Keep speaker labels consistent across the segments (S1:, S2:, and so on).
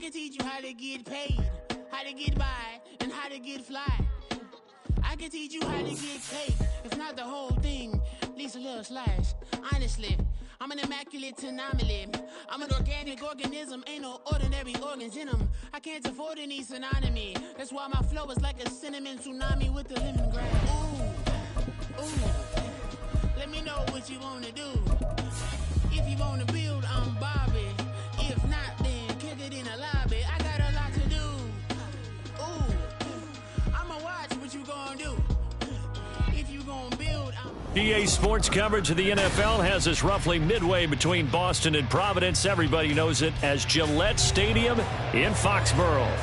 S1: can teach you how to get paid, how to get by, and how to get fly. I can teach you how to get cake, if not the whole thing, at least a little slice. Honestly, I'm an immaculate anomaly. I'm an organic organism, ain't no ordinary organs in them. I can't afford any synonymy. That's why my flow is like a cinnamon tsunami with the lemongrass. Ooh, ooh. Let me know what you wanna do. If you wanna build, I'm Bobby. If not, then kick it in the lobby. I got a lot to do. Ooh, I'ma watch what you gonna do. If you gonna build,
S2: EA Sports coverage of the NFL has us roughly midway between Boston and Providence. Everybody knows it as Gillette Stadium in Foxborough.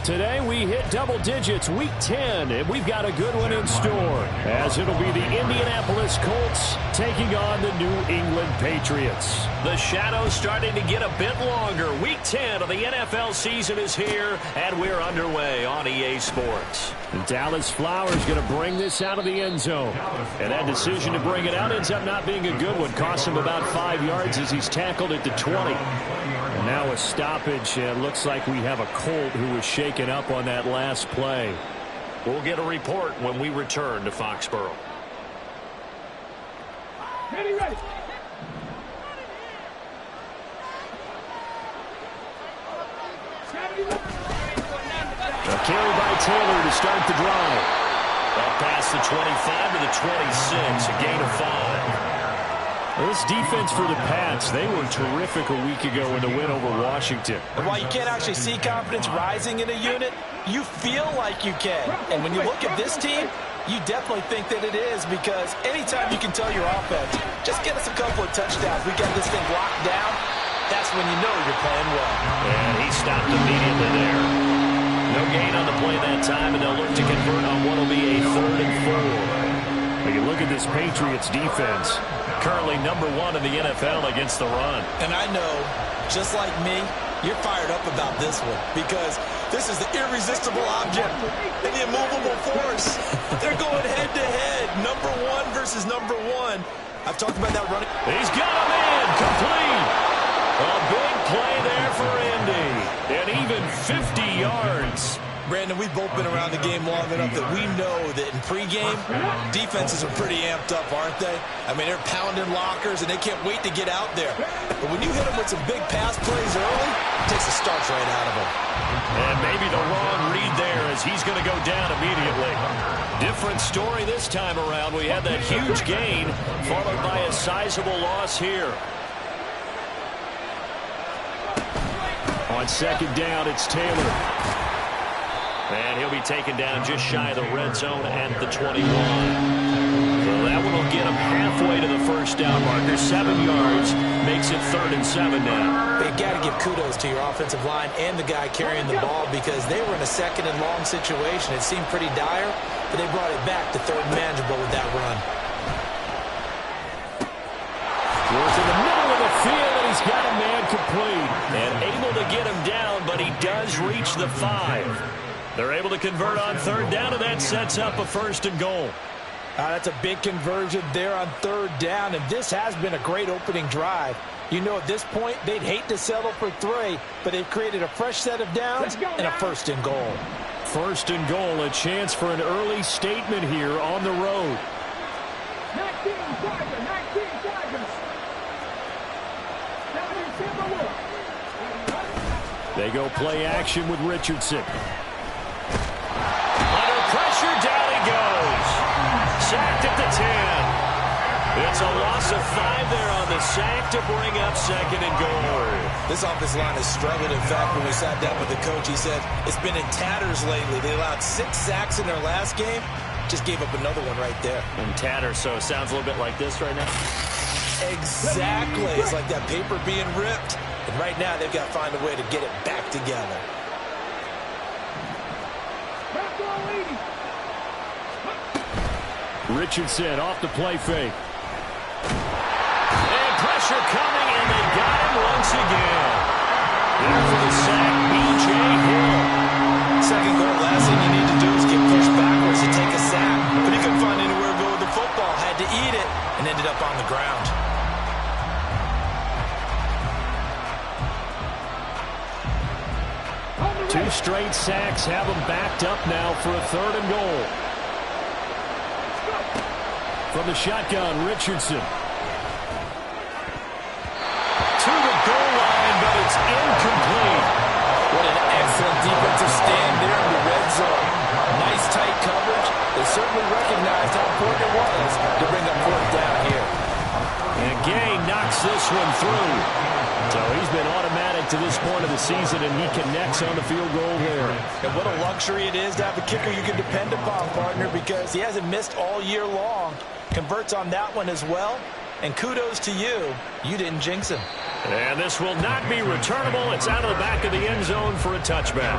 S2: Today we hit double digits, week 10, and we've got a good one in store, as it'll be the Indianapolis Colts taking on the New England Patriots. The shadow's starting to get a bit longer. Week 10 of the NFL season is here, and we're underway on EA Sports. And Dallas Flowers going to bring this out of the end zone. And that decision to bring it out ends up not being a good one. Cost him about 5 yards as he's tackled at the 20. And now a stoppage. Looks like we have a Colt who was shaken up on that last play. We'll get a report when we return to Foxborough.
S3: Ready.
S2: A carry by Taylor to start the drive. Up past the 25 to the 26, a gain of 5. This defense for the Pats, they were terrific a week ago in the win over Washington.
S4: And while you can't actually see confidence rising in a unit, you feel like you can. And when you look at this team, you definitely think that it is, because anytime you can tell your offense, just get us a couple of touchdowns, we get this thing locked down, that's when you know you're playing well.
S2: And he stopped immediately there. No gain on the play that time, and they'll look to convert on what will be a 3rd and 4. You look at this Patriots defense, currently number 1 in the NFL against the run.
S4: And I know, just like me, you're fired up about this one, because this is the irresistible object and the immovable force. They're going head-to-head, number 1 versus number 1. I've talked about that running.
S2: He's got a man complete. A big play there for Indy, and even 50 yards.
S4: Brandon, we've both been around the game long enough that we know that in pregame, defenses are pretty amped up, aren't they? I mean, they're pounding lockers, and they can't wait to get out there. But when you hit them with some big pass plays early, it takes the starch right out of them.
S2: And maybe the wrong read there, as he's going to go down immediately. Different story this time around. We had that huge gain, followed by a sizable loss here. On second down, it's Taylor. And he'll be taken down just shy of the red zone at the 21. So that one will get him halfway to the first down marker. 7 yards makes it 3rd and 7 now.
S4: You got to give kudos to your offensive line and the guy carrying the ball, because they were in a 2nd and long situation. It seemed pretty dire, but they brought it back to 3rd and manageable with that run.
S2: Goes in the middle of the field, and he's got a man complete. And able to get him down, but he does reach the 5. They're able to convert on 3rd down, and that sets up a 1st and goal.
S4: That's a big conversion there on 3rd down, and this has been a great opening drive. You know, at this point, they'd hate to settle for 3, but they've created a fresh set of downs and a 1st and goal.
S2: 1st and goal, a chance for an early statement here on the road.
S3: 19 Tigers.
S2: They go play action with Richardson. Under pressure, down he goes. Sacked at the 10. It's a loss of 5 there on the sack to bring up 2nd and goal.
S4: This offensive line has struggled. In fact, when we sat down with the coach, he said it's been in tatters lately. They allowed 6 sacks in their last game. Just gave up another one right there.
S2: In tatters, so it sounds a little bit like this right now.
S4: Exactly. It's like that paper being ripped. And right now, they've got to find a way to get it back together.
S2: Richardson off the play fake. And pressure coming, and they got him once again. There for the sack, B.J. Hill.
S4: 2nd goal, last thing you need to do is get pushed backwards to take a sack. But he couldn't find anywhere to go with the football. Had to eat it and ended up on the ground.
S2: 2 straight sacks have them backed up now for a 3rd and goal. From the shotgun, Richardson. To the goal line, but it's incomplete.
S4: What an excellent defensive stand there in the red zone. Nice tight coverage. They certainly recognized how important it was to bring up 4th down here.
S2: And Gay knocks this one through. So he's been automatic to this point of the season, and he connects on the field goal there.
S4: And what a luxury it is to have a kicker you can depend upon, partner, because he hasn't missed all year long. Converts on that one as well. And kudos to you. You didn't jinx him.
S2: And this will not be returnable. It's out of the back of the end zone for a touchback.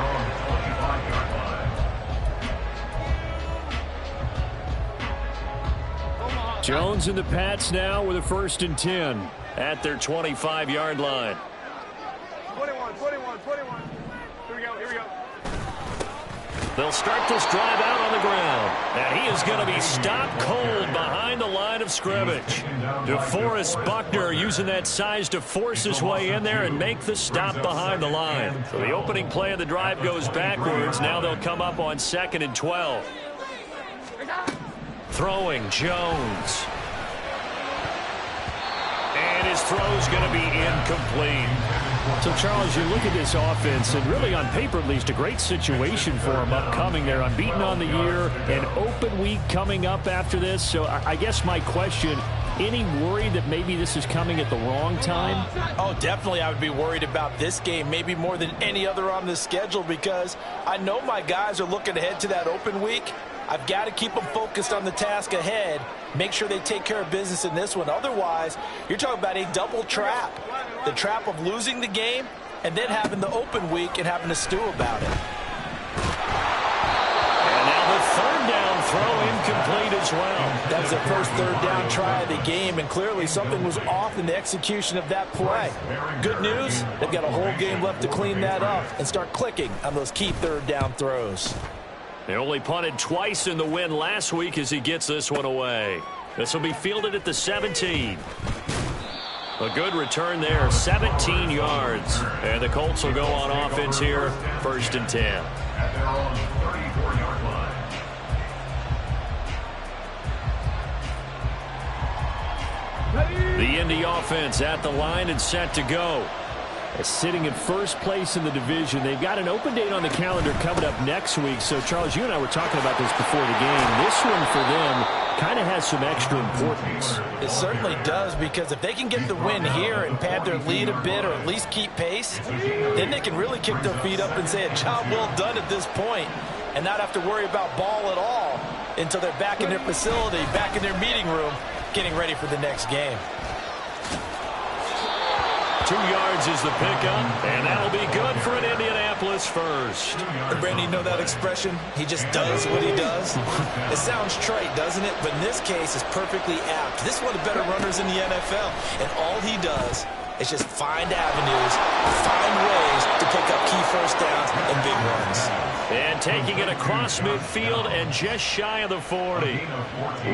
S2: Jones and the Pats now with a 1st and 10 at their 25-yard line.
S3: 21. Here we go.
S2: They'll start this drive out on the ground. And he is going to be stopped cold behind the line of scrimmage. DeForest Buckner using that size to force his way in there and make the stop behind the line. So the opening play of the drive goes backwards. Now they'll come up on 2nd and 12. Throwing Jones. And his throw's going to be incomplete. So, Charles, you look at this offense, and really on paper at least, a great situation for them upcoming. They're unbeaten on the year, an open week coming up after this. So I guess my question, any worry that maybe this is coming at the wrong time?
S4: Oh, definitely I would be worried about this game, maybe more than any other on the schedule, because I know my guys are looking ahead to that open week. I've got to keep them focused on the task ahead, make sure they take care of business in this one. Otherwise, you're talking about a double trap. The trap of losing the game and then having the open week and having to stew about it.
S2: And now the 3rd down throw incomplete as well.
S4: That was the first 3rd down try of the game, and clearly something was off in the execution of that play. Good news, they've got a whole game left to clean that up and start clicking on those key 3rd down throws.
S2: They only punted twice in the win last week as he gets this one away. This will be fielded at the 17. A good return there, 17 yards. And the Colts will go on offense here, 1st and 10. The Indy offense at the line and set to go. Sitting in 1st place in the division. They've got an open date on the calendar coming up next week. So, Charles, you and I were talking about this before the game. This one for them kind of has some extra importance.
S4: It certainly does, because if they can get the win here and pad their lead a bit or at least keep pace, then they can really kick their feet up and say a job well done at this point and not have to worry about ball at all until they're back in their facility, back in their meeting room, getting ready for the next game.
S2: 2 yards is the pickup, and that'll be good for an Indianapolis first.
S4: Brandon, you know that expression? He just does what he does? It sounds trite, doesn't it? But in this case, it's perfectly apt. This is one of the better runners in the NFL, and all he does is just find avenues, find ways to pick up key 1st downs and big runs.
S2: And taking it across midfield and just shy of the 40.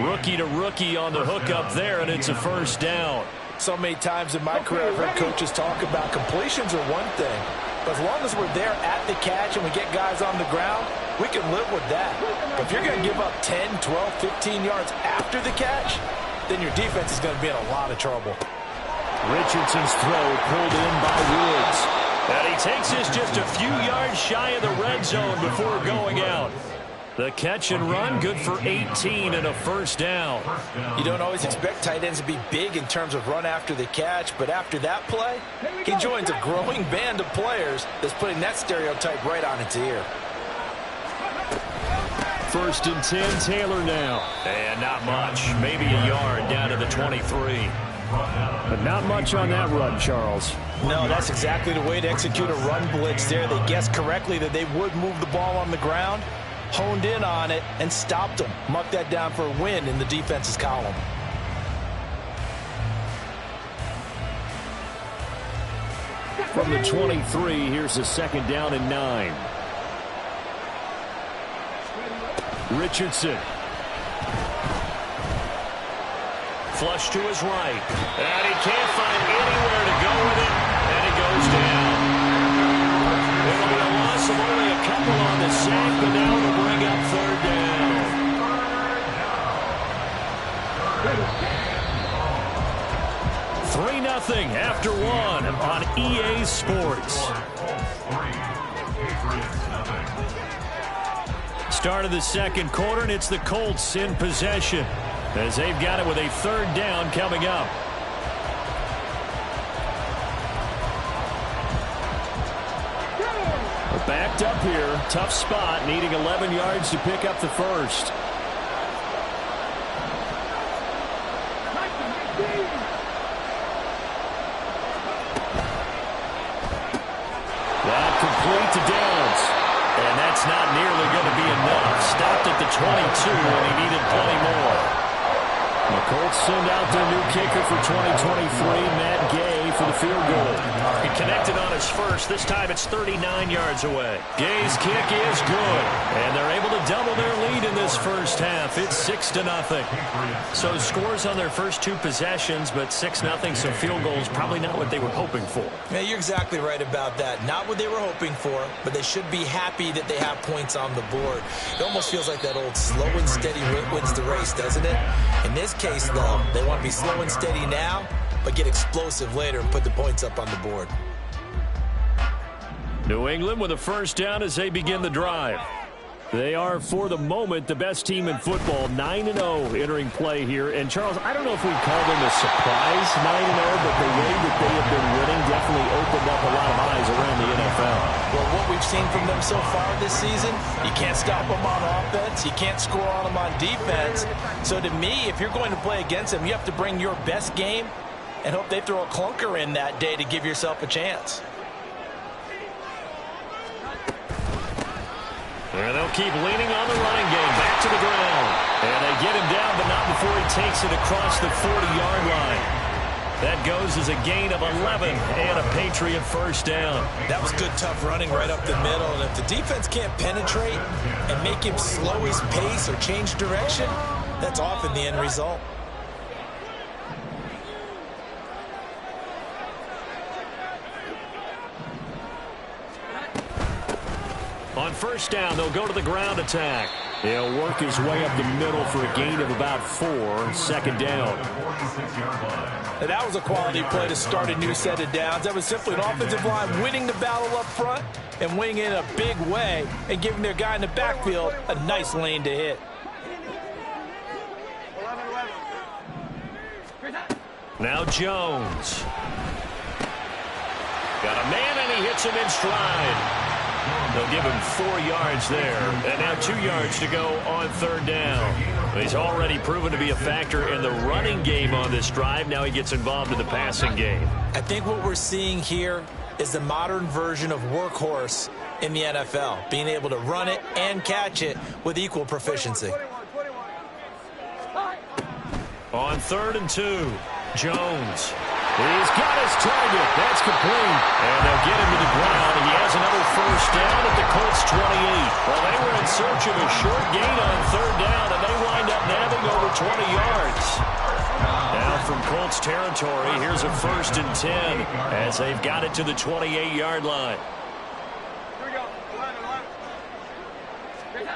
S2: Rookie to rookie on the hookup there, and it's a 1st down.
S4: So many times in my career, I've heard coaches talk about completions are one thing. But as long as we're there at the catch and we get guys on the ground, we can live with that. But if you're going to give up 10, 12, 15 yards after the catch, then your defense is going to be in a lot of trouble.
S2: Richardson's throw pulled in by Woods. And he takes this just a few yards shy of the red zone before going out. The catch and run, good for 18 and a 1st down.
S4: You don't always expect tight ends to be big in terms of run after the catch, but after that play, he joins a growing band of players that's putting that stereotype right on its ear.
S2: 1st and 10, Taylor now. And not much, maybe a yard down to the 23. But not much on that run, Charles.
S4: No, that's exactly the way to execute a run blitz there. They guessed correctly that they would move the ball on the ground, honed in on it, and stopped them. Mark that down for a win in the defense's column.
S2: From the 23, here's a 2nd down and 9. Richardson. Flush to his right. And he can't find anywhere to go with it. And it goes down. It'll be a loss of 3-0 after one on EA Sports. Start of the second quarter, and it's the Colts in possession as they've got it with a third down coming up. We're backed up here. Tough spot, needing 11 yards to pick up the first. That complete to Downs. And that's not nearly going to be enough. Stopped at the 22, and he needed plenty more. The Colts send out their new kicker for 2023, Matt Gay, for the field goal.
S5: He connected on his first. This time it's 39 yards away.
S2: Gay's kick is good, and they're able to double their lead in this first half. It's 6-0.
S5: So scores on their first two possessions, but 6-0, so field goals probably not what they were hoping for.
S4: Yeah, you're exactly right about that. Not what they were hoping for, but they should be happy that they have points on the board. It almost feels like that old slow and steady wins the race, doesn't it? In this case, though, they want to be slow and steady now, but get explosive later and put the points up on the board.
S2: New England with a first down as they begin the drive. They are, for the moment, the best team in football, 9-0 entering play here. And, Charles, I don't know if we'd call them a surprise 9-0, but the way that they have been winning definitely opened up a lot of eyes around the NFL.
S4: Well, what we've seen from them so far this season, you can't stop them on offense. You can't score on them on defense. So, to me, if you're going to play against them, you have to bring your best game and hope they throw a clunker in that day to give yourself a chance.
S2: And they'll keep leaning on the running game. Back to the ground. And they get him down, but not before he takes it across the 40-yard line. That goes as a gain of 11 and a Patriot first down.
S4: That was good, tough running right up the middle. And if the defense can't penetrate and make him slow his pace or change direction, that's often the end result.
S2: On first down, they'll go to the ground attack. He'll work his way up the middle for a gain of about 4. Second down.
S4: And that was a quality play to start a new set of downs. That was simply an offensive line winning the battle up front and winning it in a big way and giving their guy in the backfield a nice lane to hit.
S2: Now Jones. Got a man, and he hits him in stride. They'll give him 4 yards there. And now 2 yards to go on third down. He's already proven to be a factor in the running game on this drive. Now he gets involved in the passing game.
S4: I think what we're seeing here is the modern version of workhorse in the NFL, being able to run it and catch it with equal proficiency.
S2: On 3rd and 2, Jones. He's got his target. That's complete. And they'll get him to the ground. He has another first down at the Colts 28. Well, they were in search of a short gain on third down, and they wind up nabbing over 20 yards. Now from Colts territory, here's a 1st and 10 as they've got it to the 28-yard line.
S3: Here we go. 11.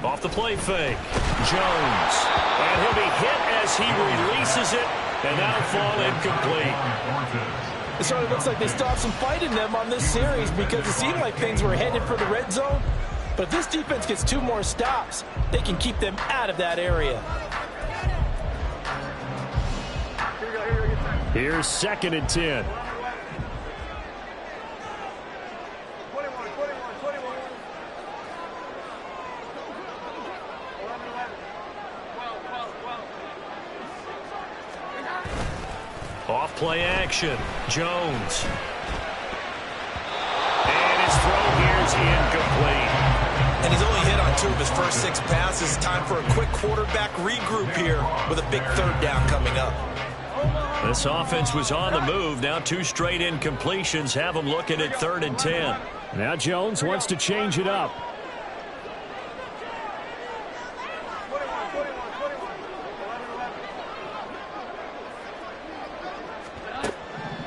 S2: Off the play fake, Jones. And he'll be hit as he releases it. And now fall incomplete.
S4: It certainly looks like they stopped some fight in them on this series because it seemed like things were headed for the red zone. But if this defense gets 2 more stops, they can keep them out of that area.
S2: Here's 2nd and 10.
S3: 21.
S2: Off play action, Jones. And his throw here's incomplete.
S4: And he's only hit on 2 of his first 6 passes. Time for a quick quarterback regroup here with a big third down coming up.
S2: This offense was on the move. Now 2 straight incompletions have them looking at 3rd and 10. Now Jones wants to change it up.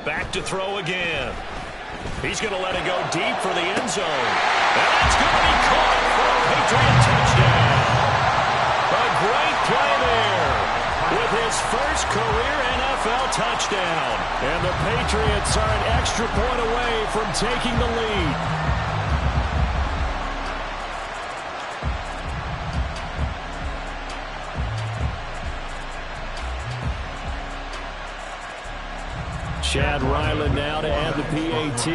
S2: Back to throw again. He's going to let it go deep for the end zone. And that's going to be caught for a Patriot touchdown. A great play there with with his first career NFL touchdown. And the Patriots are an extra point away from taking the lead. Chad Ryland now to add the PAT.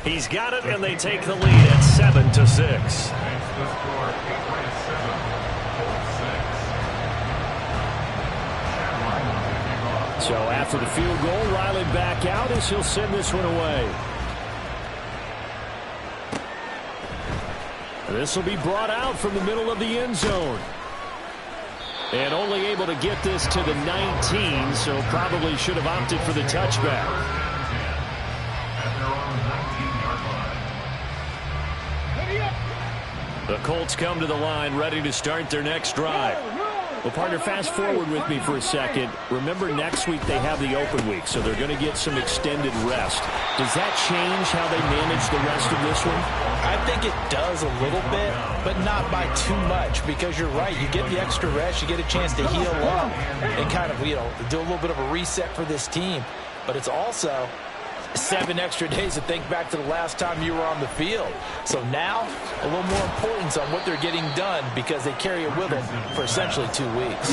S2: He's got it, and they take the lead at 7-6. So after the field goal, Ryland back out as he'll send this one away. This will be brought out from the middle of the end zone. And only able to get this to the 19, so probably should have opted for the touchback. The Colts come to the line, ready to start their next drive. Well, partner, fast forward with me for a second. Remember, next week they have the open week, so they're going to get some extended rest. Does that change how they manage the rest of this one?
S4: I think it does a little bit, but not by too much, because you're right. You get the extra rest, you get a chance to heal up and kind of, do a little bit of a reset for this team. But it's also 7 extra days to think back to the last time you were on the field. So now, a little more importance on what they're getting done, because they carry it with them for essentially 2 weeks.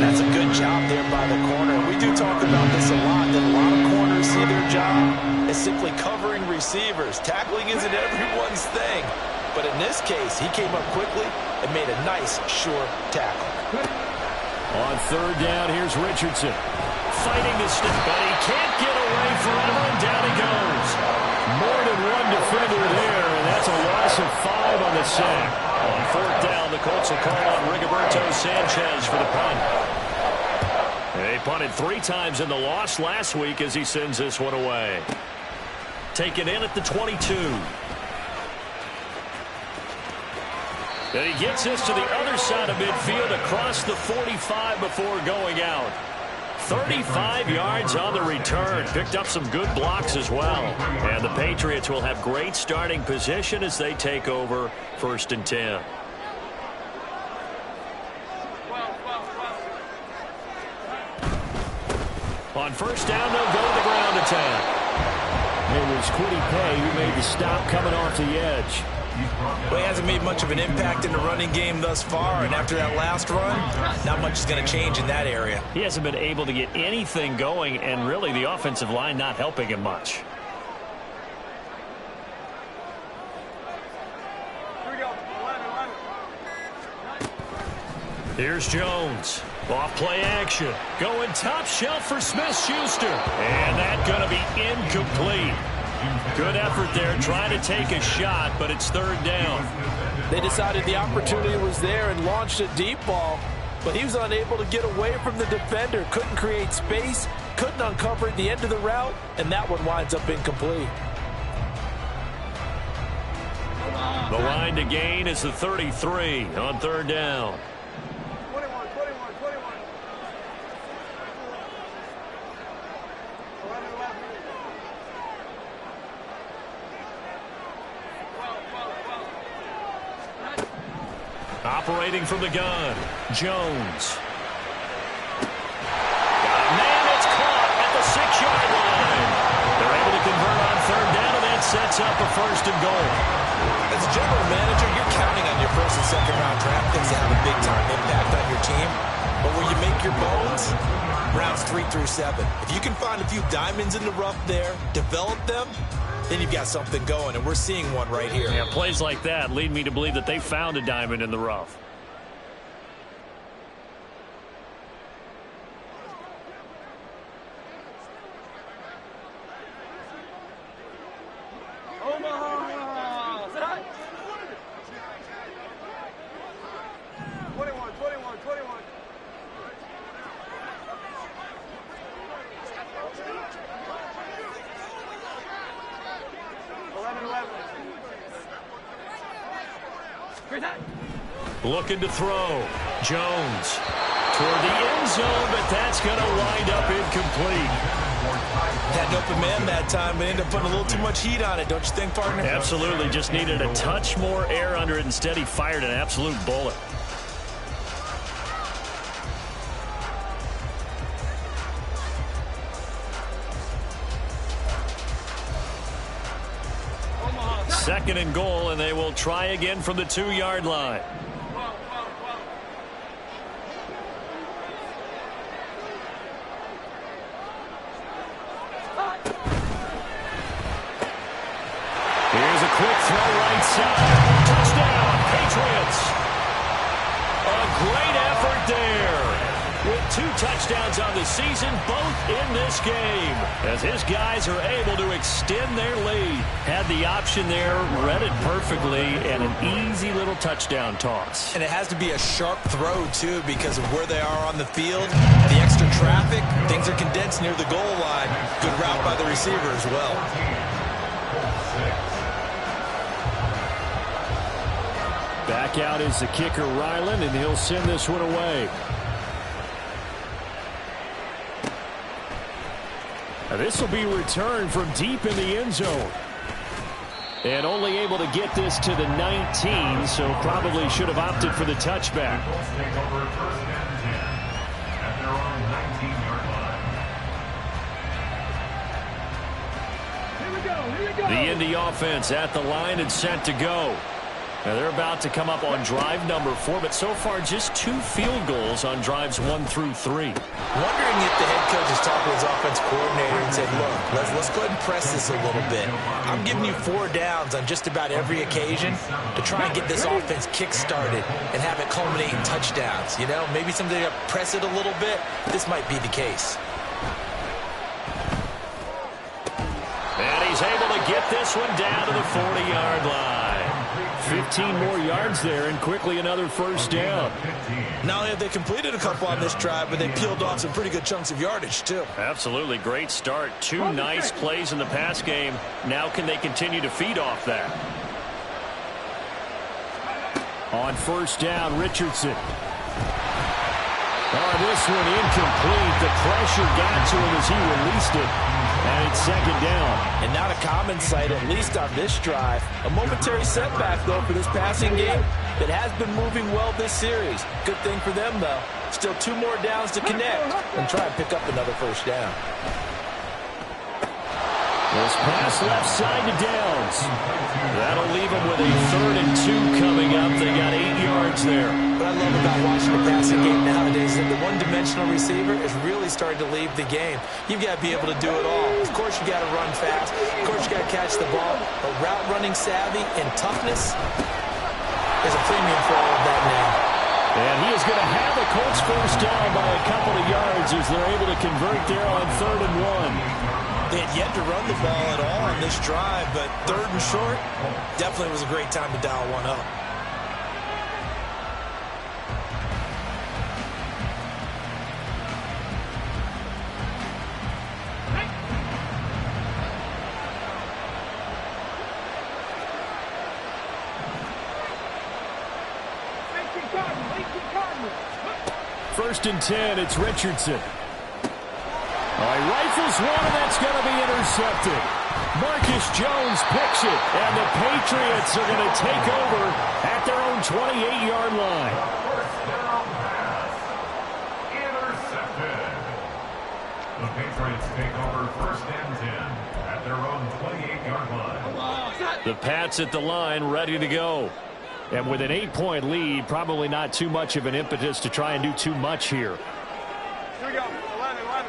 S4: That's a good job there by the corner. We do talk about this a lot, that a lot of corners see their job as simply covering receivers. Tackling isn't everyone's thing. But in this case, he came up quickly and made a nice, sure tackle.
S2: On third down, here's Richardson. Fighting to step, but he can't get away forever, and down he goes. More than one defender there, and that's a loss of 5 on the sack. On fourth down, the Colts will call on Rigoberto Sanchez for the punt. They punted 3 times in the loss last week as he sends this one away. Taken in at the 22. And he gets this to the other side of midfield across the 45 before going out. 35 yards on the return. Picked up some good blocks as well. And the Patriots will have great starting position as they take over 1st and 10. On first down, they'll go to the ground attack. It was Kwity Paye who made the stop coming off the edge.
S4: Well, he hasn't made much of an impact in the running game thus far, and after that last run, not much is going to change in that area.
S2: He hasn't been able to get anything going, and really the offensive line not helping him much.
S3: Here we go. 11.
S2: Here's Jones. Off play action. Going top shelf for Smith-Schuster. And that's going to be incomplete. Good effort there, trying to take a shot, but it's third down.
S4: They decided the opportunity was there and launched a deep ball, but he was unable to get away from the defender. Couldn't create space, couldn't uncover at the end of the route, and that one winds up incomplete.
S2: The line to gain is the 33 on third down.
S3: 21. 11.
S2: Operating from the gun, Jones. Man, it's caught at the 6-yard line. They're able to convert on third down, and that sets up a 1st and goal.
S4: As a general manager, you're counting on your 1st and 2nd round draft picks to have a big-time impact on your team. But where you make your bones, rounds 3 through 7. If you can find a few diamonds in the rough there, develop them, then you've got something going, and we're seeing one right here.
S2: Yeah, plays like that lead me to believe that they found a diamond in the rough.
S3: Omaha! Sit high. 21. 11.
S2: Looking to throw. Jones toward the end zone, but that's going to wind up incomplete.
S4: That an open man that time, but ended up putting a little too much heat on it, don't you think, partner?
S2: Absolutely. Just needed a touch more air under it. Instead, he fired an absolute bullet. Second and goal, and they will try again from the 2-yard line. Here's a quick throw right side. Touchdown, Patriots. A great effort there. With 2 touchdowns on the season, both in this game, as his guys are able to extend their lead. Had the option there, read it perfectly, and an easy little touchdown toss.
S4: And it has to be a sharp throw, too, because of where they are on the field. The extra traffic, things are condensed near the goal line. Good route by the receiver as well.
S2: Back out is the kicker, Ryland, and he'll send this one away. Now this will be returned from deep in the end zone. And only able to get this to the 19, so probably should have opted for the touchback. The Indy offense at the line and set to go. Now they're about to come up on drive number 4, but so far just 2 field goals on drives 1 through 3.
S4: Wondering if the head coach has talked to his offense coordinator and said, look, let's go ahead and press this a little bit. I'm giving you 4 downs on just about every occasion to try and get this offense kick-started and have it culminate in touchdowns. You know, maybe something to press it a little bit. This might be the case.
S2: And he's able to get this one down to the 40-yard line. 15 more yards there, and quickly another first down.
S4: Not only have they completed a couple on this drive, but they peeled off some pretty good chunks of yardage, too.
S2: Absolutely. Great start. 2 nice plays in the pass game. Now can they continue to feed off that? On first down, Richardson. Oh, this one incomplete. The pressure got to him as he released it. And it's second down.
S4: And not a common sight, at least on this drive. A momentary setback, though, for this passing game that has been moving well this series. Good thing for them, though. Still 2 more downs to connect and try and pick up another first down.
S2: This pass left side to Downs. That'll leave them with a 3rd and 2 coming up. They got 8 yards there.
S4: What I love about watching the passing game nowadays is that the one-dimensional receiver is really starting to leave the game. You've got to be able to do it all. Of course, you got to run fast. Of course, you got to catch the ball. But route running savvy and toughness is a premium for all of that now.
S2: And he is going to have the Colts first down by a couple of yards as they're able to convert there on 3rd and 1.
S4: They had yet to run the ball at all on this drive, but 3rd and short definitely was a great time to dial one up.
S2: First and 10, it's Richardson. He rifles one, and that's going to be intercepted. Marcus Jones picks it, and the Patriots are going to take over at their own 28-yard line.
S6: First down pass. Intercepted. The Patriots take over 1st and 10 at their own 28-yard line.
S2: The Pats at the line, ready to go. And with an 8-point lead, probably not too much of an impetus to try and do too much here.
S3: Here we go. 11.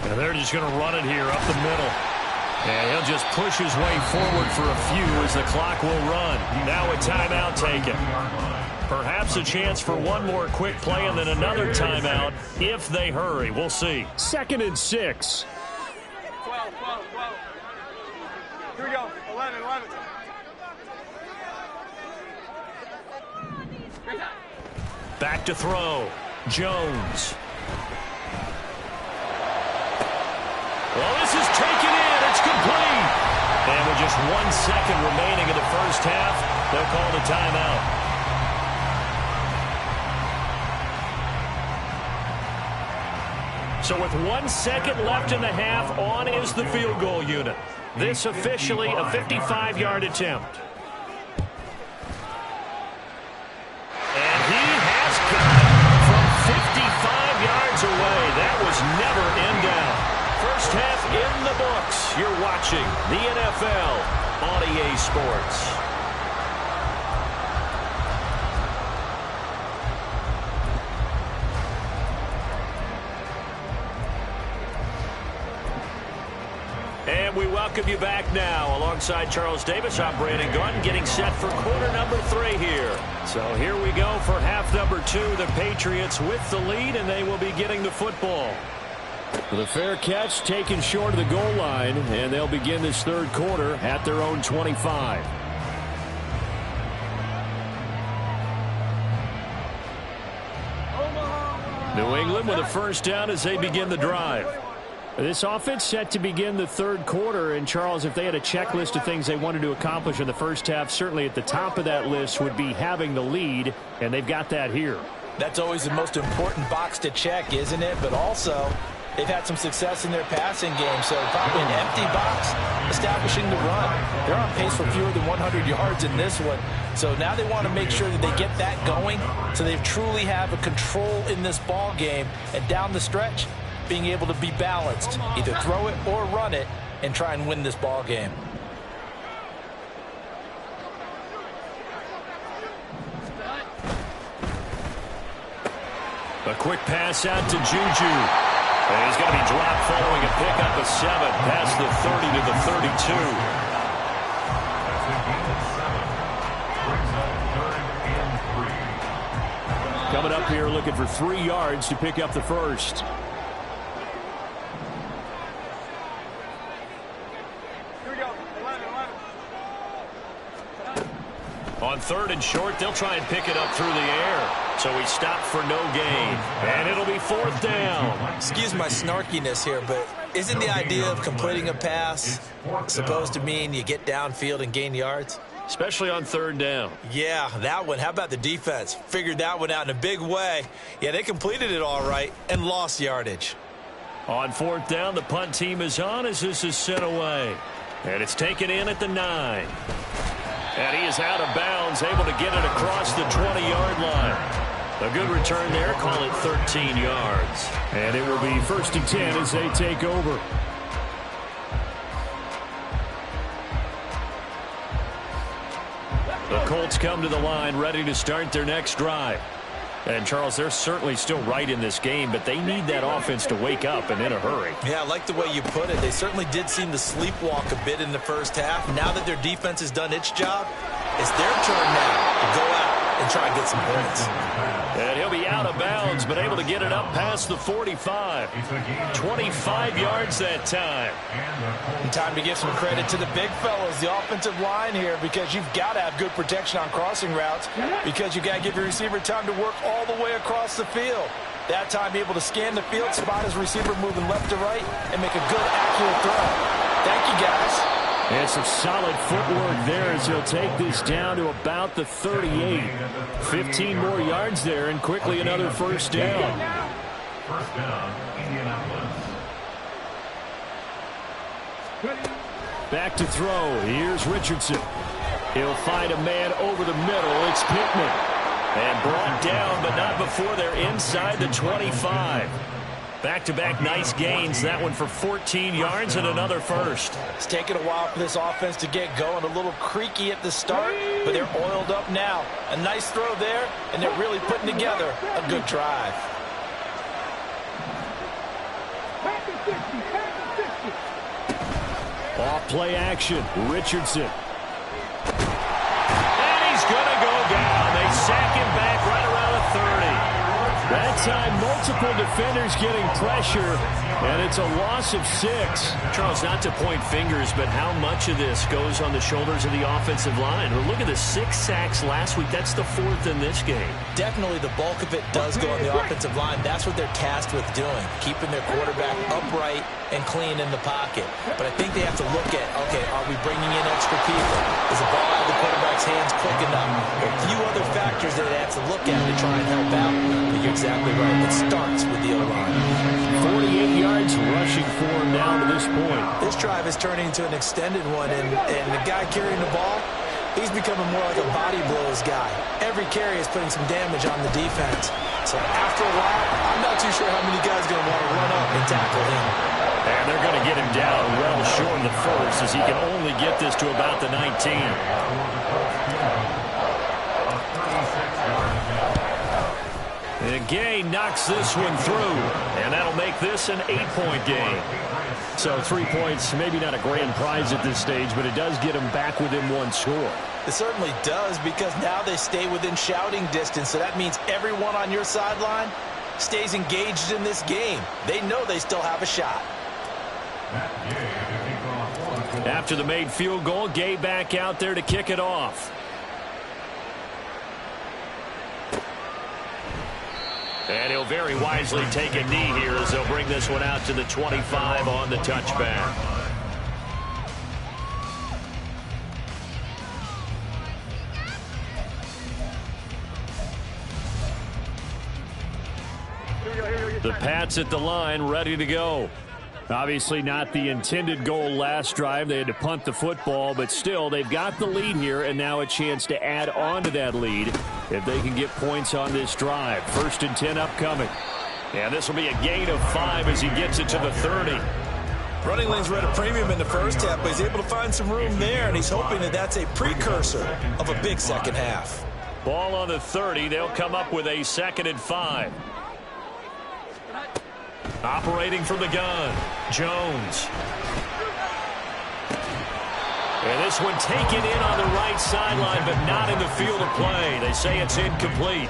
S2: And they're just going to run it here up the middle. And he'll just push his way forward for a few as the clock will run. Now a timeout taken. Perhaps a chance for one more quick play and then another timeout if they hurry. We'll see. 2nd and 6.
S3: 12. Here we go. 11.
S2: Back to throw. Jones. Well, this is taken in. It's complete. And with just 1 second remaining in the first half, they'll call the timeout. So with 1 second left in the half, on is the field goal unit. This officially a 55-yard attempt. And he has got it from 55 yards away. That was never in doubt. First half in the books. You're watching the NFL on EA Sports. And we welcome you back now. Alongside Charles Davis, I'm Brandon Gaudin, getting set for quarter number 3 here. So here we go for half number 2. The Patriots with the lead, and they will be getting the football. The fair catch taken short of the goal line, and they'll begin this third quarter at their own 25. New England with a first down as they begin the drive. This offense set to begin the third quarter, and Charles, if they had a checklist of things they wanted to accomplish in the first half, certainly at the top of that list would be having the lead, and they've got that here. That's always the most important box to check, isn't it? But also, they've had some success in their passing game, so probably an empty box establishing the run. They're on pace for fewer than 100 yards in this one, so now they want to make sure that they get that going so they truly have a control in this ball game, and down the stretch, being able to be balanced, either throw it or run it, and try and win this ball game. A quick pass out to Juju. And he's going to be dropped following a pickup of 7 past the 30 to the 32. Coming up here looking for 3 yards to pick up the first. On 3rd and short, they'll try and pick it up through the air. So he stopped for no gain. And it'll be 4th down.
S4: Excuse my snarkiness here, but isn't the idea of completing a pass supposed to mean you get downfield and gain yards?
S2: Especially on 3rd down.
S4: Yeah, that one. How about the defense? Figured that one out in a big way. Yeah, they completed it all right and lost yardage.
S2: On 4th down, the punt team is on as this is sent away. And it's taken in at the 9. And he is out of bounds, able to get it across the 20-yard line. A good return there, call it 13 yards. And it will be 1st and 10 as they take over. The Colts come to the line, ready to start their next drive. And, Charles, they're certainly still right in this game, but they need that offense to wake up and in a hurry.
S4: Yeah, I like the way you put it. They certainly did seem to sleepwalk a bit in the first half. Now that their defense has done its job, it's their turn now to go out and try and get some points.
S2: And he'll be out of bounds, but able to get it up past the 45. 25 yards that time.
S4: And time to give some credit to the big fellas, the offensive line here, because you've got to have good protection on crossing routes, because you've got to give your receiver time to work all the way across the field. That time, be able to scan the field, spot his receiver moving left to right, and make a good, accurate throw. Thank you, guys.
S2: And some solid footwork there as he'll take this down to about the 38. 15 more yards there, and quickly another first down.
S6: First down, Indianapolis.
S2: Back to throw. Here's Richardson. He'll find a man over the middle. It's Pittman. And brought down, but not before they're inside the 25. Back-to-back nice gains. That one for 14 yards and another first.
S4: It's taken a while for this offense to get going. A little creaky at the start, but they're oiled up now. A nice throw there, and they're really putting together a good drive.
S2: Off play action. Richardson. And he's going to go down. They sack him back right around the 30. That time, multiple defenders getting pressure, and it's a loss of 6. Charles, not to point fingers, but how much of this goes on the shoulders of the offensive line? Well, look at the 6 sacks last week. That's the 4th in this game.
S4: Definitely the bulk of it does go on the offensive line. That's what they're tasked with doing, keeping their quarterback upright and clean in the pocket. But I think they have to look at, okay, are we bringing in extra people? Is the ball out of the quarterback's hands quick enough? There are a few other factors that they have to look at to try and help out. But you're exactly right. It starts with the O-line.
S2: 48 yards rushing for him now to this point.
S4: This drive is turning into an extended one, and the guy carrying the ball, he's becoming more like a body blows guy. Every carry is putting some damage on the defense. So after a while, I'm not too sure how many guys are going to want to run up and tackle him.
S2: And they're going to get him down well short of the first, as he can only get this to about the 19. And Gay knocks this one through, and that'll make this an 8-point game. So 3 points, maybe not a grand prize at this stage, but it does get them back within one score.
S4: It certainly does, because now they stay within shouting distance, so that means everyone on your sideline stays engaged in this game. They know they still have a shot.
S2: After the made field goal, Gay back out there to kick it off. And he'll very wisely take a knee here as they'll bring this one out to the 25 on the touchback. The Pats at the line, ready to go. Obviously not the intended goal last drive. They had to punt the football, but still, they've got the lead here, and now a chance to add on to that lead if they can get points on this drive. 1st and 10 upcoming. And this will be a gain of 5 as he gets it to the 30.
S4: Running lanes were at a premium in the first half, but he's able to find some room there, and he's hoping that that's a precursor of a big second half.
S2: Ball on the 30. They'll come up with a 2nd and 5. Operating from the gun, Jones. And this one taken in on the right sideline, but not in the field of play. They say it's incomplete.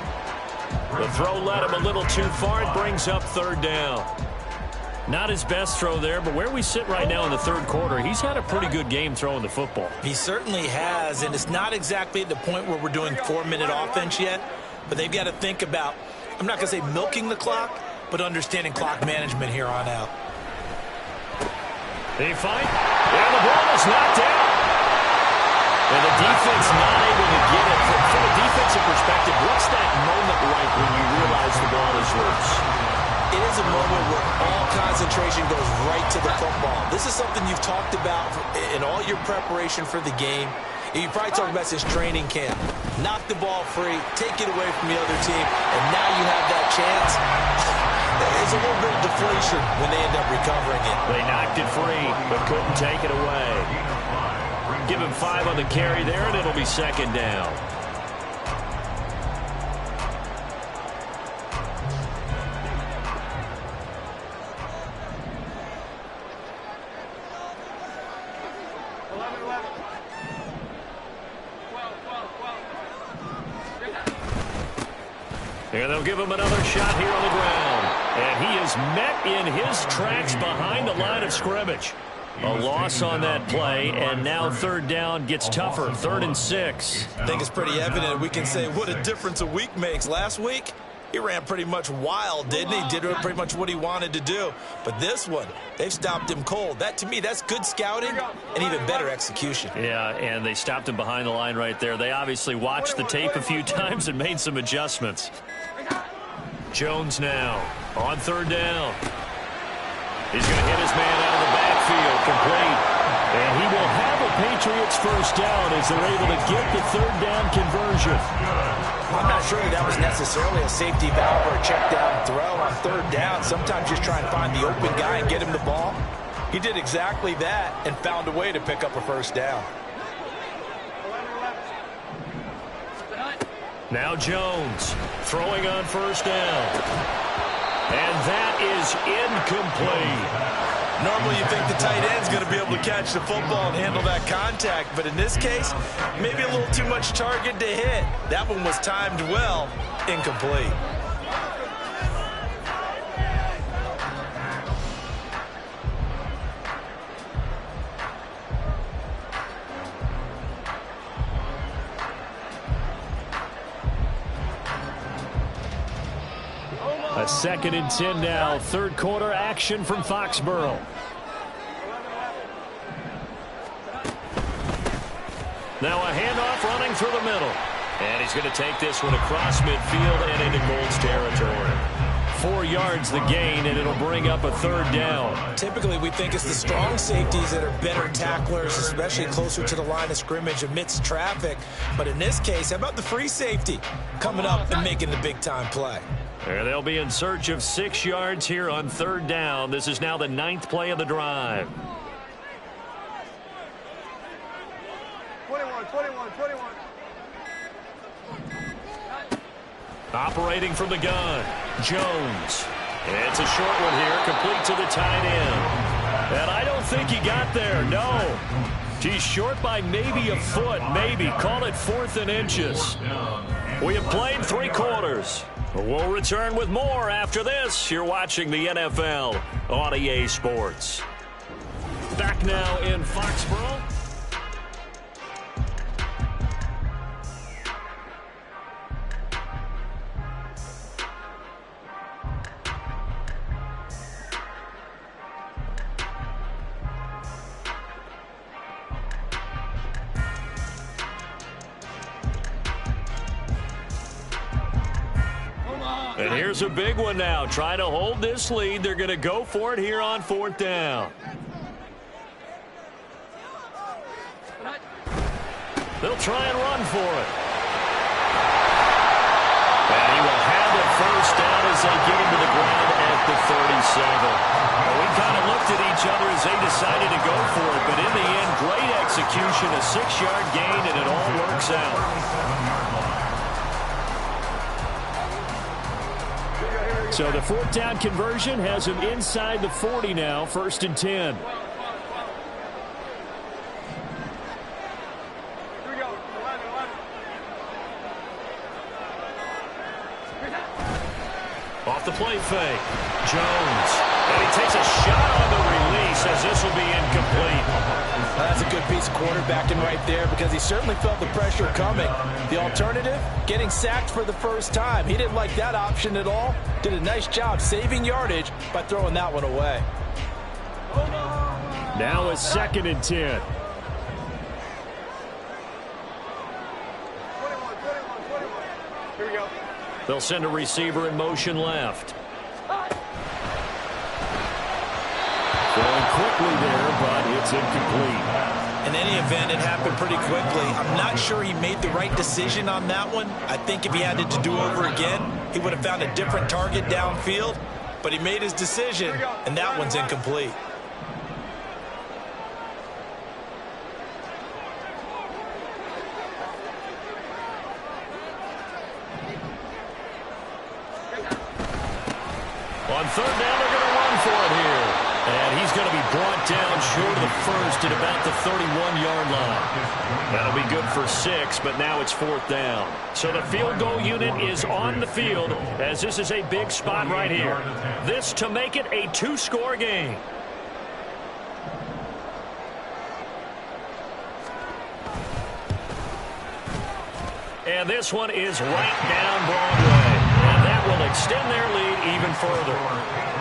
S2: The throw led him a little too far. It brings up 3rd down. Not his best throw there, but where we sit right now in the 3rd quarter, he's had a pretty good game throwing the football.
S4: He certainly has, and it's not exactly at the point where we're doing 4-minute offense yet, but they've got to think about, I'm not going to say milking the clock, but understanding clock management here on out.
S2: They fight, and the ball is knocked out. And the defense not able to get it. From a defensive perspective, what's that moment like when you realize the ball is loose?
S4: It is a moment where all concentration goes right to the football. This is something you've talked about in all your preparation for the game. You probably talked about this training camp. Knock the ball free, take it away from the other team, and now you have that chance. There's a little bit of deflation when they end up recovering it.
S2: They knocked it free, but couldn't take it away. Give him 5 on the carry there, and it'll be 2nd down. And they'll give him another shot here on the ground. And he is met in his tracks behind the line of scrimmage. A loss on that play, and now 3rd down gets tougher. 3rd and 6.
S4: I think it's pretty evident. We can say what a difference a week makes. Last week, he ran pretty much wild, didn't he? Did pretty much what he wanted to do. But this one, they've stopped him cold. That, to me, that's good scouting and even better execution.
S2: Yeah, and they stopped him behind the line right there. They obviously watched the tape a few times and made some adjustments. Jones now on 3rd down. He's going to hit his man out of the backfield, complete. And he will have a Patriots 1st down as they're able to get the 3rd down conversion.
S4: I'm not sure that was necessarily a safety valve or a check down throw on 3rd down. Sometimes just try and find the open guy and get him the ball. He did exactly that and found a way to pick up a 1st down.
S2: Now Jones throwing on 1st down. And that is incomplete.
S4: Normally you think the tight end's going to be able to catch the football and handle that contact, but in this case, maybe a little too much target to hit. That one was timed well, incomplete.
S2: A 2nd and 10 now. 3rd quarter action from Foxborough. Now a handoff running through the middle. And he's going to take this one across midfield and into Gold's territory. 4 yards the gain, and it'll bring up a 3rd down.
S4: Typically, we think it's the strong safeties that are better tacklers, especially closer to the line of scrimmage amidst traffic. But in this case, how about the free safety coming up and making the big-time play?
S2: And they'll be in search of 6 yards here on 3rd down. This is now the 9th play of the drive.
S3: 21.
S2: Operating from the gun, Jones. It's a short one here, complete to the tight end. And I don't think he got there, no. He's short by maybe a foot, maybe. Call it 4th and inches. We have played 3 quarters. We'll return with more after this. You're watching the NFL on EA Sports. Back now in Foxborough. And here's a big one now. Trying to hold this lead. They're going to go for it here on 4th down. They'll try and run for it. And he will have the 1st down as they get him to the ground at the 37. Well, we kind of looked at each other as they decided to go for it. But in the end, great execution, a 6-yard gain, and it all works out. So the 4th down conversion has him inside the 40 now, 1st and 10.
S3: Here we go. 11.
S2: Off the play fake, Jones. And he takes a shot on the release as this will be incomplete.
S4: That's a good piece of quarterbacking right there because he certainly felt the pressure coming. The alternative, getting sacked for the first time. He didn't like that option at all. Did a nice job saving yardage by throwing that one away.
S2: Now a 2nd and 10.
S3: 21. Here we go.
S2: They'll send a receiver in motion left. Going quickly there, but it's incomplete.
S4: In any event, it happened pretty quickly. I'm not sure he made the right decision on that one. I think if he had it to do over again, he would have found a different target downfield. But he made his decision, and that one's incomplete.
S2: On 3rd down, they're going to run for it here. And he's going to be brought down short of the 1st at about the 31-yard line. That'll be good for 6, but now it's 4th down. So the field goal unit is on the field as this is a big spot right here. This to make it a 2-score game. And this one is right down Broadway. And that will extend their lead even further.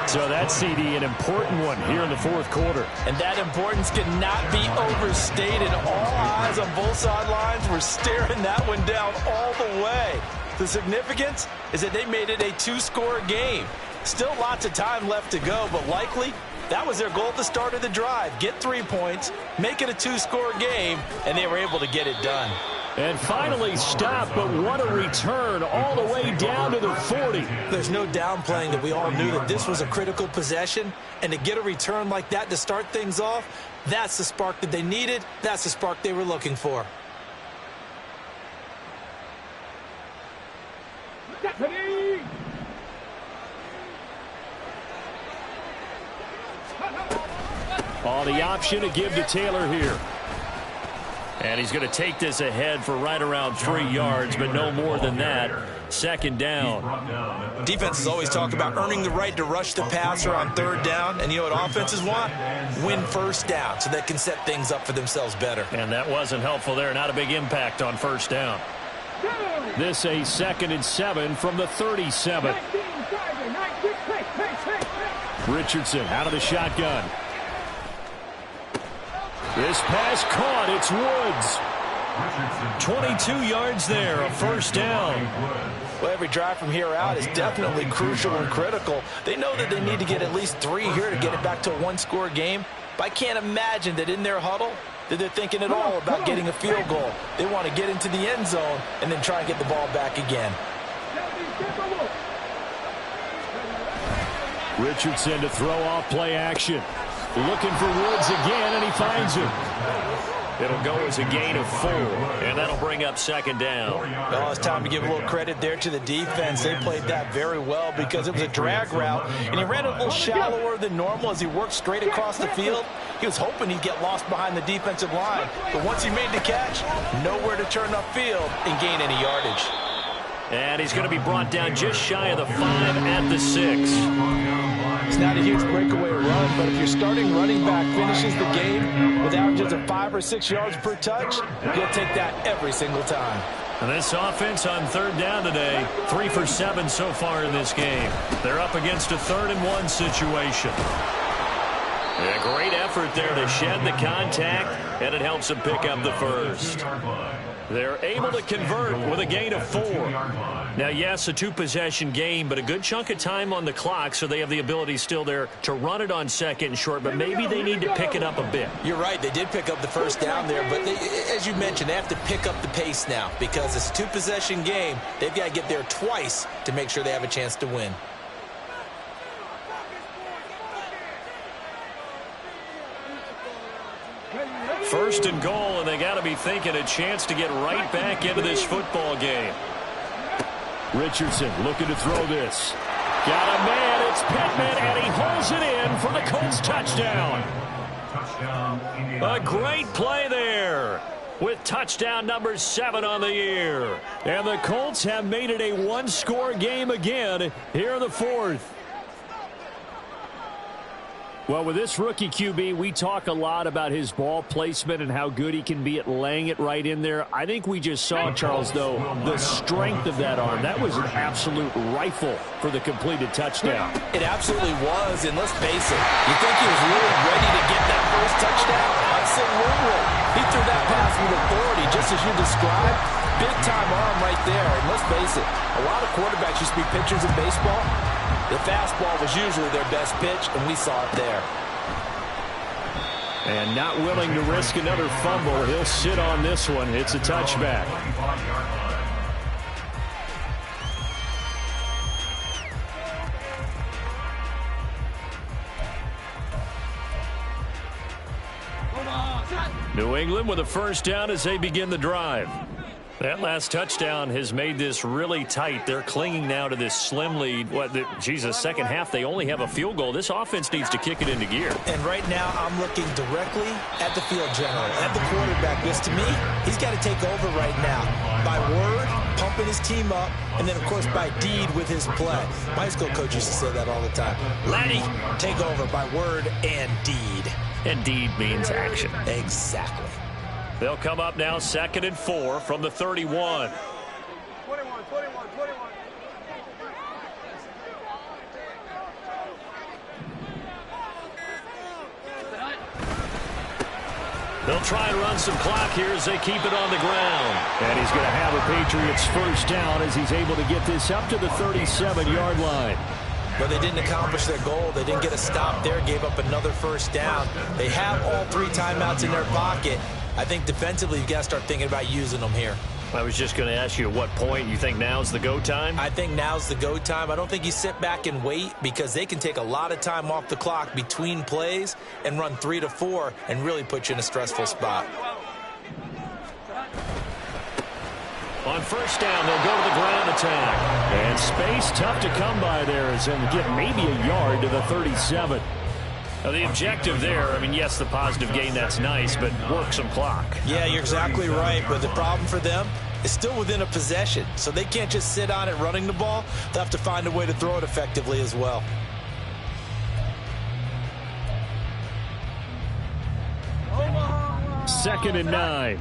S2: So that's, CD, an important one here in the 4th quarter.
S4: And that importance cannot be overstated. All eyes on both sidelines were staring that one down all the way. The significance is that they made it a 2-score game. Still lots of time left to go, but likely that was their goal at the start of the drive. Get 3 points, make it a 2-score game, and they were able to get it done.
S2: And finally stopped, but what a return all the way down to the 40.
S4: There's no downplaying that we all knew that this was a critical possession, and to get a return like that to start things off, that's the spark that they needed. That's the spark they were looking for.
S2: On the option to give to Taylor here. And he's going to take this ahead for right around 3 yards, but no more than that. 2nd down.
S4: Defenses always talk about earning the right to rush the passer on 3rd down. And you know what offenses want? Win 1st down so they can set things up for themselves better.
S2: And that wasn't helpful there. Not a big impact on 1st down. This a 2nd and 7 from the 37. Richardson out of the shotgun. This pass caught. It's Woods. 22 yards there, a 1st down.
S4: Well, every drive from here out is definitely crucial and critical. They know that they need to get at least 3 here to get it back to a one-score game. But I can't imagine that in their huddle that they're thinking at all about getting a field goal. They want to get into the end zone and then try and get the ball back again.
S2: Richardson to throw off play action. Looking for Woods again, and he finds him. It'll go as a gain of 4, and that'll bring up second down.
S4: Well, it's time to give a little credit there to the defense. They played that very well because it was a drag route, and he ran it a little shallower than normal as he worked straight across the field. He was hoping he'd get lost behind the defensive line, but once he made the catch, nowhere to turn upfield and gain any yardage.
S2: And he's going to be brought down just shy of the 5 at the 6.
S4: It's not a huge breakaway run, but if your starting running back finishes the game with averages of 5 or 6 yards per touch, you'll take that every single time.
S2: And this offense on third down today, 3 for 7 so far in this game. They're up against a 3rd and 1 situation. A great effort there to shed the contact, and it helps them pick up the first. They're able to convert with a gain of 4. Now, yes, a 2-possession game, but a good chunk of time on the clock, so they have the ability still there to run it on 2nd and short, but maybe they need to pick it up a bit.
S4: You're right. They did pick up the first down there, but as you mentioned, they have to pick up the pace now because it's a 2-possession game. They've got to get there twice to make sure they have a chance to win.
S2: First and goal, and they got to be thinking a chance to get right back into this football game. Richardson looking to throw this. Got a man, it's Pittman, and he holds it in for the Colts touchdown. A great play there with touchdown number 7 on the year. And the Colts have made it a 1-score game again here in the 4th. Well, with this rookie QB, we talk a lot about his ball placement and how good he can be at laying it right in there. I think we just saw, Charles, though, the strength of that arm. That was an absolute rifle for the completed touchdown.
S4: It absolutely was, and let's face it, you think he was really ready to get that first touchdown? Absolutely. He threw that pass with authority, just as you described. Big-time arm right there, and let's face it, a lot of quarterbacks used to be pitchers in baseball. The fastball was usually their best pitch, and we saw it there.
S2: And not willing to risk another fumble. He'll sit on this one. It's a touchback. New England with a first down as they begin the drive. That last touchdown has made this really tight. They're clinging now to this slim lead. Second half, they only have a field goal. This offense needs to kick it into gear.
S4: And right now, I'm looking directly at the field general, at the quarterback, because to me, he's got to take over right now. By word, pumping his team up, and then, of course, by deed with his play. My high school coach used to say that all the time. Laddie, take over by word and deed.
S2: And deed means action.
S4: Exactly.
S2: They'll come up now 2nd and 4 from the 31.
S3: 21.
S2: They'll try and run some clock here as they keep it on the ground. And he's going to have a Patriots first down as he's able to get this up to the 37-yard line.
S4: But they didn't accomplish their goal. They didn't get a stop there, gave up another first down. They have all 3 timeouts in their pocket. I think defensively, you've got to start thinking about using them here.
S2: I was just going to ask you at what point you think now's the go time?
S4: I think now's the go time. I don't think you sit back and wait because they can take a lot of time off the clock between plays and run 3 to 4 and really put you in a stressful spot.
S2: On first down, they'll go to the ground attack. And space tough to come by there as they'll get maybe a yard to the 37. Now, the objective there, I mean, yes, the positive gain, that's nice, but work some clock.
S4: Yeah, you're exactly right, but the problem for them is still within a possession, so they can't just sit on it running the ball. They'll have to find a way to throw it effectively as well.
S2: Second and 9.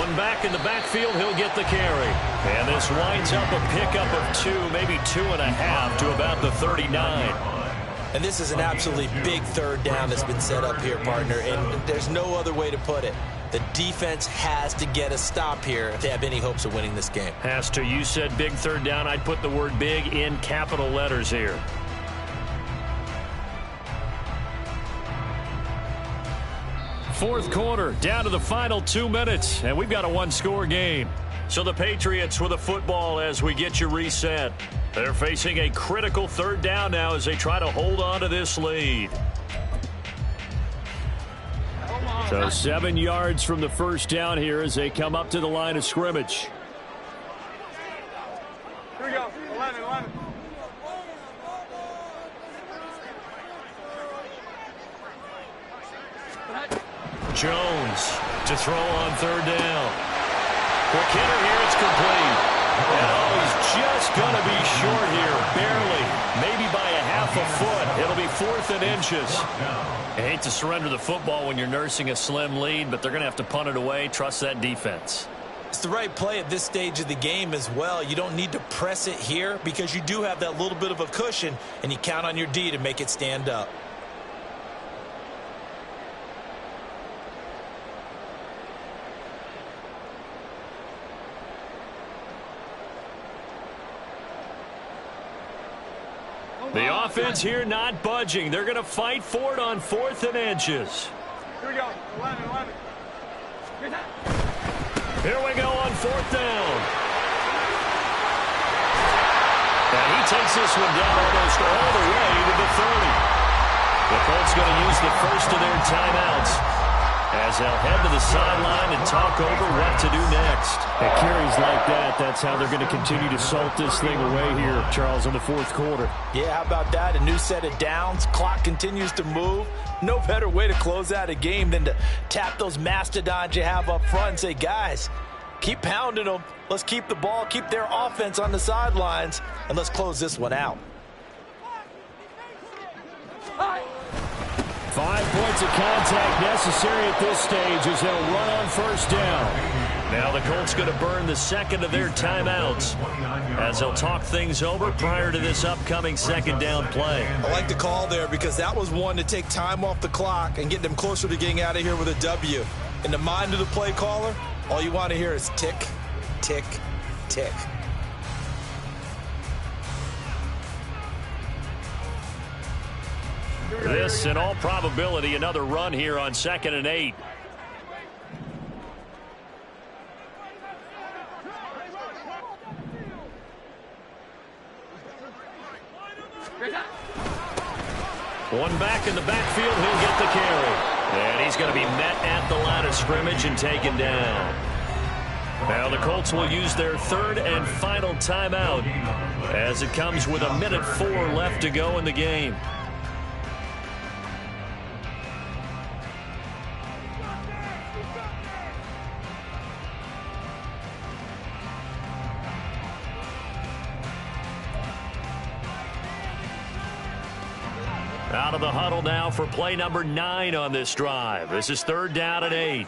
S2: One back in the backfield, he'll get the carry. And this winds up a pickup of 2, maybe 2.5 to about the 39.
S4: And this is an absolutely big third down that's been set up here, partner, and there's no other way to put it. The defense has to get a stop here if they have any hopes of winning this game.
S2: Has to. You said big third down. I'd put the word big in capital letters here. Fourth quarter, down to the final 2 minutes, and we've got a one-score game. So the Patriots with a football as we get you reset. They're facing a critical third down now as they try to hold on to this lead. So 7 yards from the first down here as they come up to the line of scrimmage.
S3: Here we go. 11.
S2: Jones to throw on third down. Quick hitter here, it's complete. And he's just going to be short here, barely, maybe by a half a foot. It'll be 4th and inches. I hate to surrender the football when you're nursing a slim lead, but they're going to have to punt it away. Trust that defense.
S4: It's the right play at this stage of the game as well. You don't need to press it here because you do have that little bit of a cushion, and you count on your D to make it stand up.
S2: The offense here not budging. They're going to fight for it on 4th and inches.
S3: Here we go. 11.
S2: Here we go on 4th down. And he takes this one down almost all the way to the 30. The Colts going to use the first of their timeouts as they'll head to the sideline and talk over what to do next. At carries like that, that's how they're going to continue to salt this thing away here, Charles, in the fourth quarter.
S4: Yeah, how about that? A new set of downs. Clock continues to move. No better way to close out a game than to tap those mastodons you have up front and say, guys, keep pounding them. Let's keep the ball, keep their offense on the sidelines, and let's close this one out.
S2: 5 points of contact necessary at this stage as they'll run on first down. Now the Colts going to burn the second of their timeouts as they'll talk things over prior to this upcoming second down play.
S4: I like the call there because that was one to take time off the clock and get them closer to getting out of here with a W. In the mind of the play caller, all you want to hear is tick, tick, tick.
S2: This, in all probability, another run here on 2nd and 8. One back in the backfield, he'll get the carry. And he's going to be met at the line of scrimmage and taken down. Now the Colts will use their third and final timeout as it comes with 1:04 left to go in the game. Out of the huddle now for play number 9 on this drive. This is 3rd down and 8.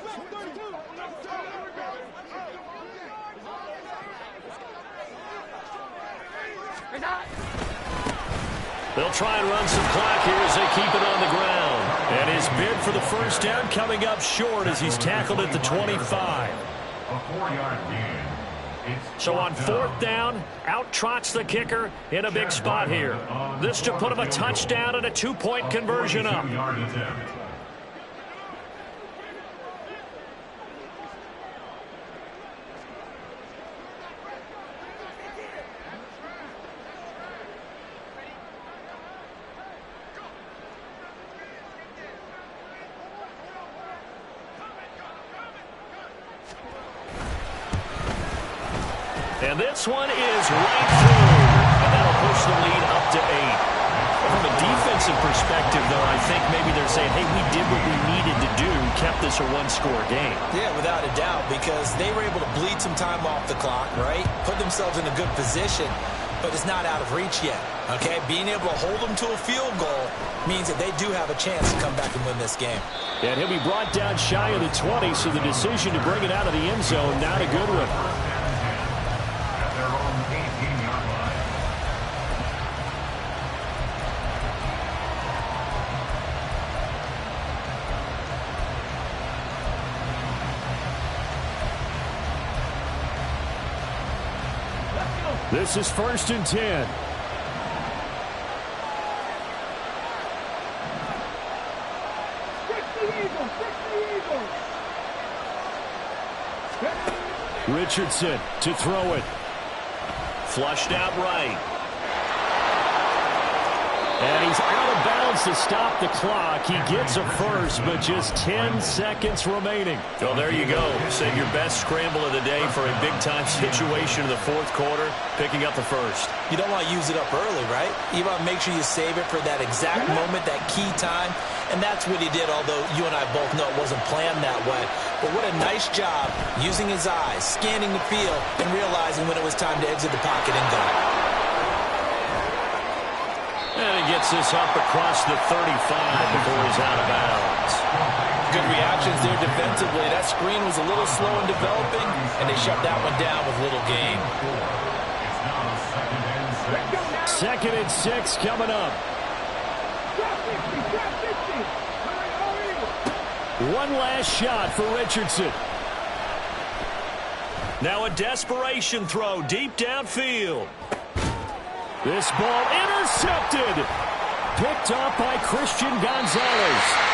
S2: They'll try and run some clock here as they keep it on the ground. And his bid for the first down coming up short as he's tackled at the 25.
S6: A 4-yard gain.
S2: So on 4th down, out trots the kicker in a big spot here. This to put him a touchdown and a 2-point conversion up. And this one is right through. And that'll push the lead up to 8. From a defensive perspective, though, I think maybe they're saying, hey, we did what we needed to do, kept this a one-score game.
S4: Yeah, without a doubt, because they were able to bleed some time off the clock, right? Put themselves in a good position. but it's not out of reach yet. Okay, being able to hold them to a field goal means that they do have a chance to come back and win this game.
S2: And he'll be brought down shy of the 20, so the decision to bring it out of the end zone, not a good one.
S6: At their own 18-yard line.
S2: This is 1st and 10. Richardson to throw it.
S5: Flushed out right.
S2: And he's out of bounds to stop the clock. He gets a first, but just 10 seconds remaining.
S5: Well, there you go. Save your best scramble of the day for a big-time situation in the 4th quarter, picking up the first.
S4: You don't want to use it up early, right? You want to make sure you save it for that exact moment, that key time. And that's what he did, although you and I both know it wasn't planned that way. But what a nice job using his eyes, scanning the field, and realizing when it was time to exit the pocket and go.
S2: And he gets this up across the 35 before he's out of bounds.
S4: Good reactions there defensively. That screen was a little slow in developing, and they shut that one down with little gain.
S6: It's now 2nd and 6.
S2: 2nd and 6 coming up. One last shot for Richardson.
S5: Now a desperation throw deep downfield.
S2: This ball intercepted. Picked up by Christian Gonzalez.